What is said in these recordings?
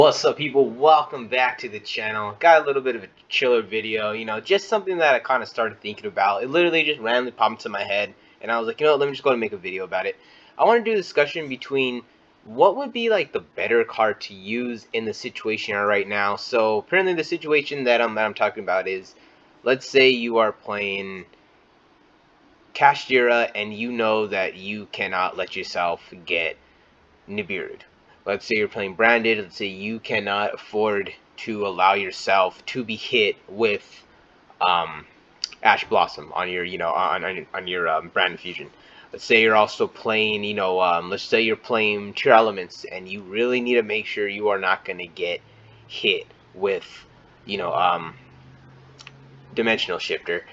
What's up, people? Welcome back to the channel. Got a little bit of a chiller video, just something that I kind of started thinking about. It literally just randomly popped into my head, and I was like, let me just go and make a video about it. I want to do a discussion between what would be like the better card to use in the situation right now. So apparently, the situation that I'm talking about is, let's say you are playing Kashtira, and you know that you cannot let yourself get Nibiru'd. Let's say you're playing branded. Let's say you cannot afford to allow yourself to be hit with um, Ash Blossom on your, on your brand fusion. Let's say you're also playing, let's say you're playing True Elements, and you really need to make sure you are not going to get hit with, you know, um, Dimensional Shifter.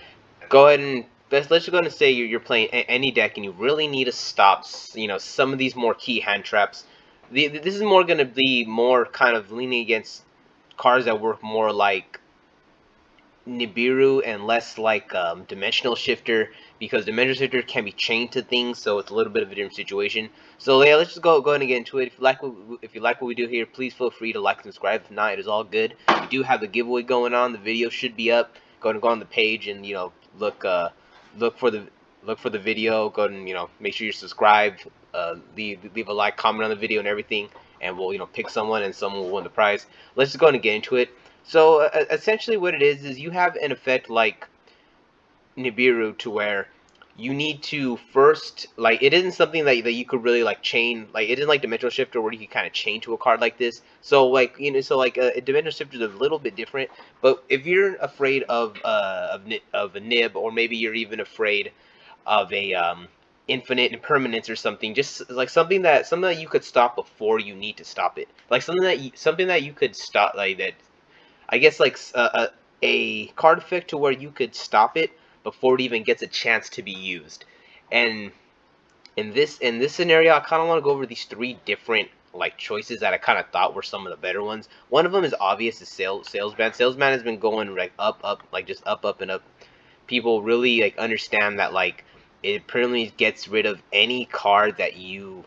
Go ahead and let's just go ahead and say you're playing any deck, and you really need to stop, some of these more key hand traps. This is more going to be more kind of leaning against cards that work more like Nibiru and less like Dimensional Shifter, because Dimensional Shifter can be chained to things, so it's a little bit of a different situation. So yeah, let's just go ahead and get into it. If you like what we do here, please feel free to like and subscribe. If not, it is all good. We do have a giveaway going on. The video should be up. Go on the page and look for the video. Go and make sure you're subscribed. Leave a like, comment on the video and everything, and we'll pick someone, and someone will win the prize. Let's just go and get into it. So essentially, what it is you have an effect like Nibiru, to where you need to first, like, it isn't something that you could really like chain, like it isn't like Dimensional Shifter where you can kind of chain to a card like this. So like a Dimensional Shifter is a little bit different. But if you're afraid of a nib, or maybe you're even afraid of a infinite impermanence or something, just like something that you could stop before you need to stop it, like something that you could stop, like that, I guess, like a card effect to where you could stop it before it even gets a chance to be used. And in this scenario, I kind of want to go over these three different like choices that I kind of thought were some of the better ones. One of them is obvious, is salesman. Salesman has been going like up, like just up and up. People really like understand that, like, it pretty gets rid of any card that you're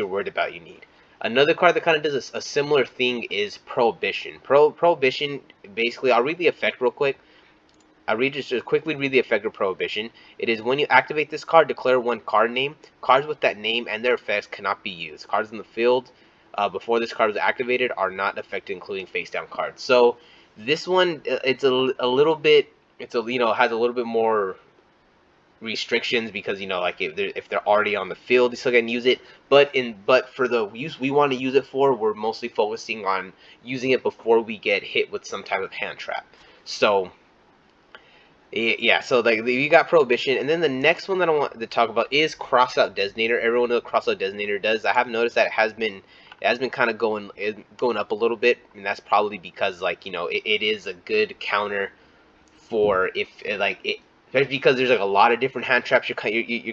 worried about you need. Another card that kind of does a similar thing is Prohibition. Prohibition, basically, I'll read the effect real quick. Just quickly read the effect of Prohibition. It is, when you activate this card, declare one card name. Cards with that name and their effects cannot be used. Cards in the field before this card is activated are not affected, including face down cards. So this one, it's a little bit, has a little bit more restrictions, because like if they're already on the field, you still can use it. But for the use we want to use it for, we're mostly focusing on using it before we get hit with some type of hand trap. So yeah, so like you got Prohibition, and then the next one that I want to talk about is Crossout Designator. Everyone knows what Crossout Designator does. I have noticed that it has been kind of going up a little bit, and that's probably because, like, it is a good counter for if like it, especially because there's like a lot of different hand traps you're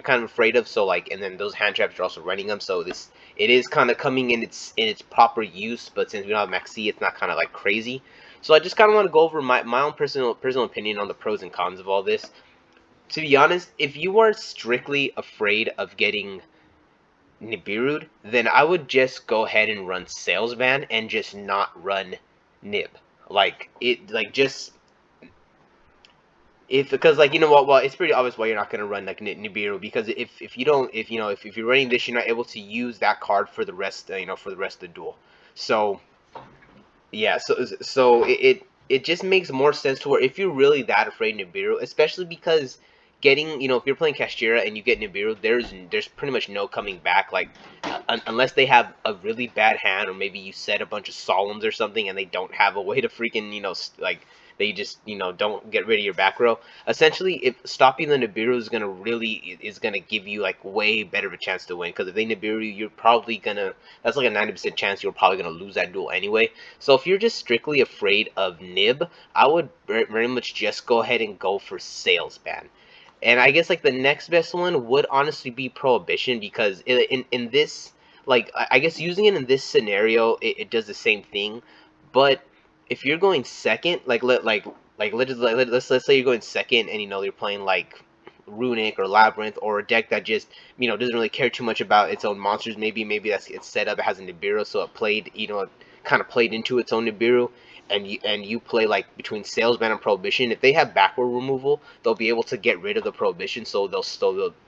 kind of afraid of. So like, and then those hand traps, you're also running them. So it is kind of coming in its proper use. But since we don't have Maxi, it's not kind of like crazy. So I just kind of want to go over my own personal opinion on the pros and cons of all this. To be honest, if you are strictly afraid of getting Nibiru'd, then I would just go ahead and run Salesman and just not run Nib. Just if, because, like, well, it's pretty obvious why you're not going to run like Nibiru, because if you don't, if you're running this, you're not able to use that card for the rest, for the rest of the duel. So yeah, so it just makes more sense to where, if you're really that afraid of Nibiru, especially because getting, if you're playing Kashtira and you get Nibiru, there's pretty much no coming back, like, unless they have a really bad hand, or maybe you set a bunch of Solemns or something and they don't have a way to freaking, like, they just, don't get rid of your back row. Essentially, if stopping the Nibiru is gonna give you like way better of a chance to win, because if they Nibiru, you're probably gonna, that's like a 90% chance you're probably gonna lose that duel anyway. So if you're just strictly afraid of Nib, I would very much just go ahead and go for Salesman. And I guess, like, the next best one would honestly be Prohibition, because in this, like, I guess using it in this scenario, it does the same thing. But if you're going second, let's say you're going second, and you're playing like Runic or Labyrinth, or a deck that just doesn't really care too much about its own monsters. Maybe that's its setup. It has a Nibiru, so it played kind of played into its own Nibiru, and you play like between Salesman and Prohibition, if they have backward removal, they'll be able to get rid of the Prohibition. So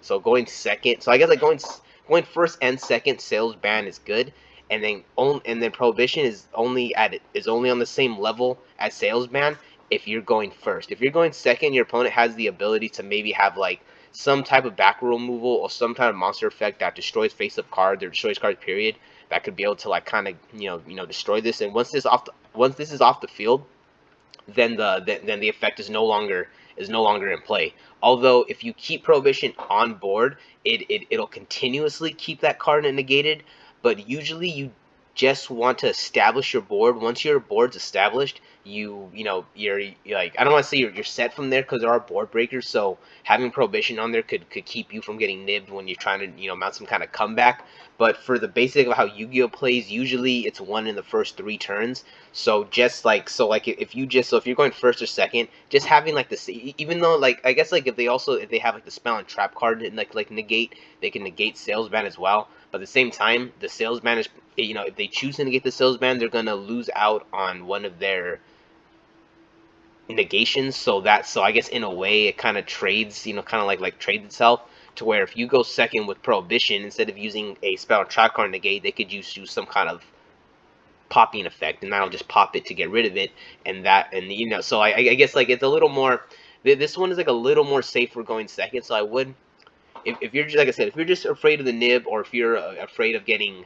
so going second. So I guess like going first and second, Salesman is good, and then Prohibition is only on the same level as Salesman if you're going first. If you're going second, your opponent has the ability to maybe have like some type of back removal or some type of monster effect that destroys face-up cards or destroys cards period, that could be able to like kind of destroy this. And once this is off the field, then the effect is no longer in play. Although if you keep Prohibition on board, it'll continuously keep that card negated. But usually you just want to establish your board. Once your board's established, you're like, I don't want to say you're set from there, because there are board breakers. So having Prohibition on there could keep you from getting nibbed when you're trying to mount some kind of comeback. But for the basic of how Yu-Gi-Oh plays, usually it's one in the first 3 turns. So if you're going first or second, just having like this, even though like I guess like if they have like the spell and trap card and like negate, they can negate Salesman as well. But at the same time, the Salesman is, if they choose to negate the Salesman, they're gonna lose out on one of their negations. So I guess in a way it kind of trades, kind of like trades itself, to where if you go second with Prohibition, instead of using a spell and trap card negate, they could use some kind of popping effect, and that'll just pop it to get rid of it. So I guess like it's a little more, this one is like a little more safe for going second. So I would, if you're just, like I said, if you're just afraid of the nib, or if you're afraid of getting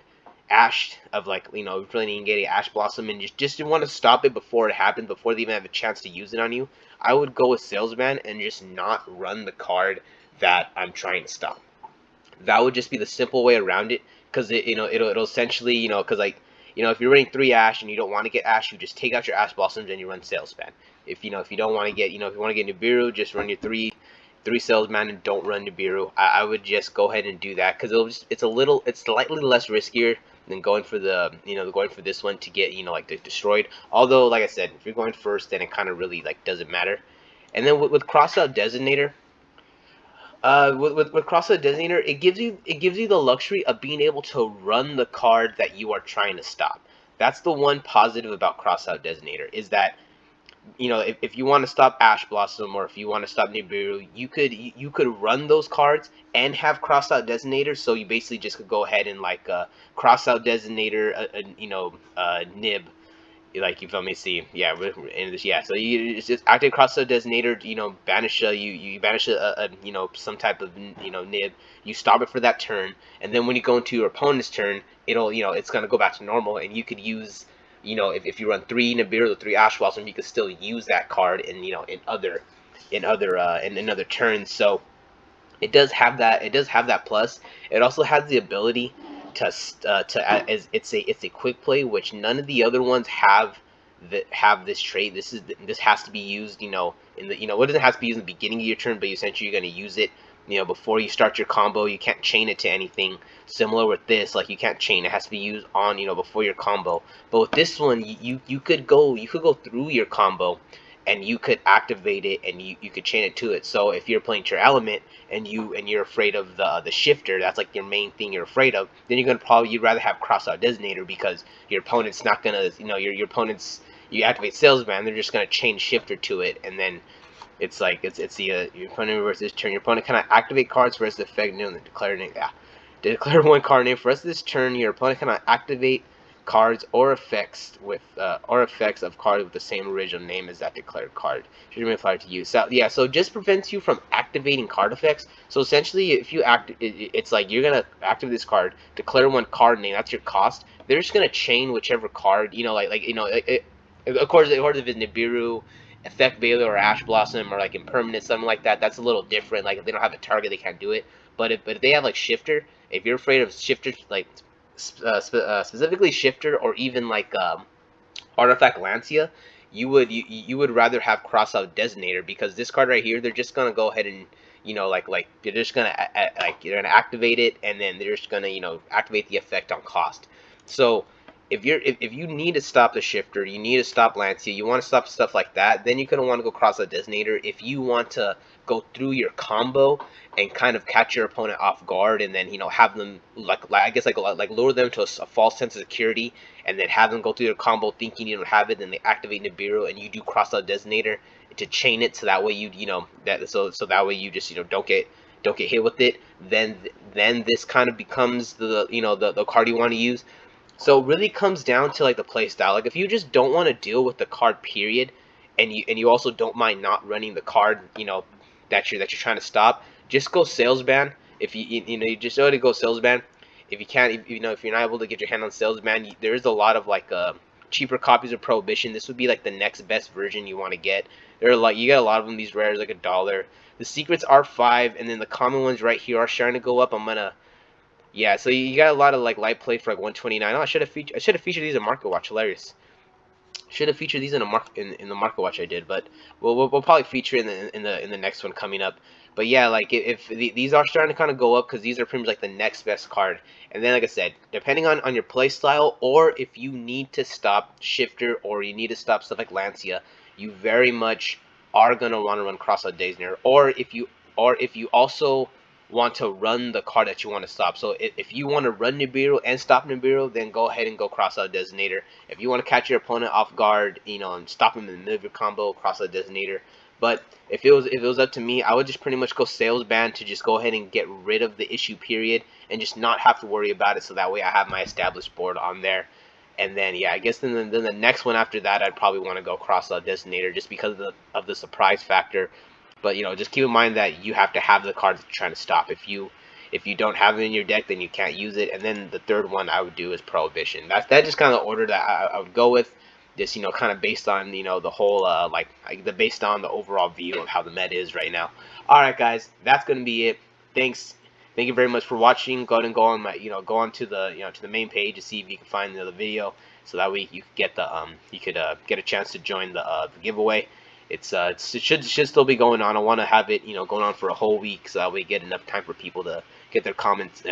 ashed, of like really getting Ash Blossom, and just want to stop it before it happens, before they even have a chance to use it on you, I would go with Salesman and just not run the card that I'm trying to stop. That would just be the simple way around it, because it'll essentially, because like, if you're running 3 Ash and you don't want to get Ash, you just take out your Ash Blossoms and you run Salesman. If you don't want to get, if you want to get Nibiru, just run your three Salesman and don't run Nibiru. I would just go ahead and do that, because it's slightly less riskier than going for going for this one to get like destroyed. Although, like I said, if you're going first, then it kind of really like doesn't matter. And then with Crossout Designator, with Crossout Designator, it gives you the luxury of being able to run the card that you are trying to stop. That's the one positive about Crossout Designator, is that if you want to stop Ash Blossom, or if you want to stop Nibiru, you could run those cards and have Crossout Designator. So you basically just could go ahead and like Crossout Designator, Nib, like, you feel me? See, yeah, in this, yeah. So you just active Crossout Designator, banish you banish some type of nib. You stop it for that turn, and then when you go into your opponent's turn, it'll it's gonna go back to normal, and you could use if you run 3 Nibiru or 3 Ash Blossom, you could still use that card in other turns. So it does have that plus. It also has the ability as it's a quick play, which none of the other ones have, that have this trait. This has to be used in the what doesn't have to be used in the beginning of your turn, but essentially you're going to use it before you start your combo. You can't chain it to anything. Similar with this, like, you can't chain, it has to be used on before your combo. But with this one, you could go through your combo, and you could activate it, and you could chain it to it. So if you're playing your element, and you're afraid of the shifter, that's like your main thing you're afraid of, then you'd rather have Crossout Designator, because your opponent's not gonna, your opponent's, you activate Salesman, they're just gonna chain shifter to it, and then it's like it's the your opponent reverses this turn. Your opponent cannot activate cards for rest of the effect. Declare name. Yeah, declare one card name for rest of this turn. Your opponent cannot activate cards or effects of cards with the same original name as that declared card. Should be applied to you. So yeah, so it just prevents you from activating card effects. So essentially, if you it's like you're gonna activate this card, declare one card name. That's your cost. They're just gonna chain whichever card. Of course, if it's Nibiru, Effect Veiler, or Ash Blossom, or like Impermanent, something like that, that's a little different. Like, if they don't have a target, they can't do it. But if they have like Shifter, if you're afraid of Shifter, like specifically Shifter, or even like Artifact Lancia, you would rather have Crossout Designator, because this card right here, they're just gonna go ahead and like they're just gonna you're gonna activate it, and then they're just gonna activate the effect on cost. So if you need to stop the shifter, you need to stop Lancia, you want to stop stuff like that, then you're gonna want to go cross out designator. If you want to go through your combo and kind of catch your opponent off guard, and then have them like I guess like lure them to a false sense of security, and then have them go through their combo thinking you don't have it, then they activate Nibiru and you do cross out designator to chain it, so that way so that way you just don't get hit with it. Then this kind of becomes the card you want to use. So it really comes down to like the play style. Like if you just don't want to deal with the card period, and you also don't mind not running the card, that you're trying to stop, just go sales ban. If you just already go sales ban. If you can't, if you're not able to get your hand on sales ban, there is a lot of like cheaper copies of Prohibition. This would be like the next best version you want to get. There are like you get a lot of them. These rares like $1. The secrets are 5, and then the common ones right here are starting to go up. Yeah, so you got a lot of like light play for like 129. Oh, I should have featured these in Market Watch. Hilarious. Should have featured these in the Market Watch I did, but we'll probably feature in the next one coming up. But yeah, like if these are starting to kind of go up because these are pretty much like the next best card. And then like I said, depending on your play style, or if you need to stop Shifter or you need to stop stuff like Lancia, you very much are gonna want to run Cross-Out Dazener. Or if you also want to run the card that you want to stop. So if you want to run Nibiru and stop Nibiru, then go ahead and go Cross-Out Designator. If you want to catch your opponent off guard, and stop him in the middle of your combo, Cross-Out Designator. But if it was up to me, I would just pretty much go sales ban to just go ahead and get rid of the issue period and just not have to worry about it. So that way I have my established board on there. And then yeah, I guess then the next one after that, I'd probably want to go Cross-Out Designator just because of the surprise factor. But just keep in mind that you have to have the cards that you're trying to stop. If you don't have it in your deck, then you can't use it. And then the third one I would do is Prohibition. That's just kind of the order that I would go with. Just kind of based on the whole based on the overall view of how the meta is right now. All right, guys, that's gonna be it. Thank you very much for watching. Go ahead and go on my go on to the main page to see if you can find the video, so that way you could get get a chance to join the giveaway. It should still be going on. I want to have it going on for a whole week, so that we get enough time for people to get their comments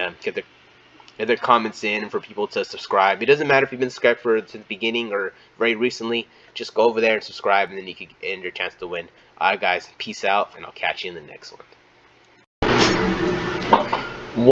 get their comments in, and for people to subscribe. It doesn't matter if you've been subscribed since the beginning or very recently. Just go over there and subscribe, and then you can end your chance to win. Alright guys, peace out, and I'll catch you in the next one.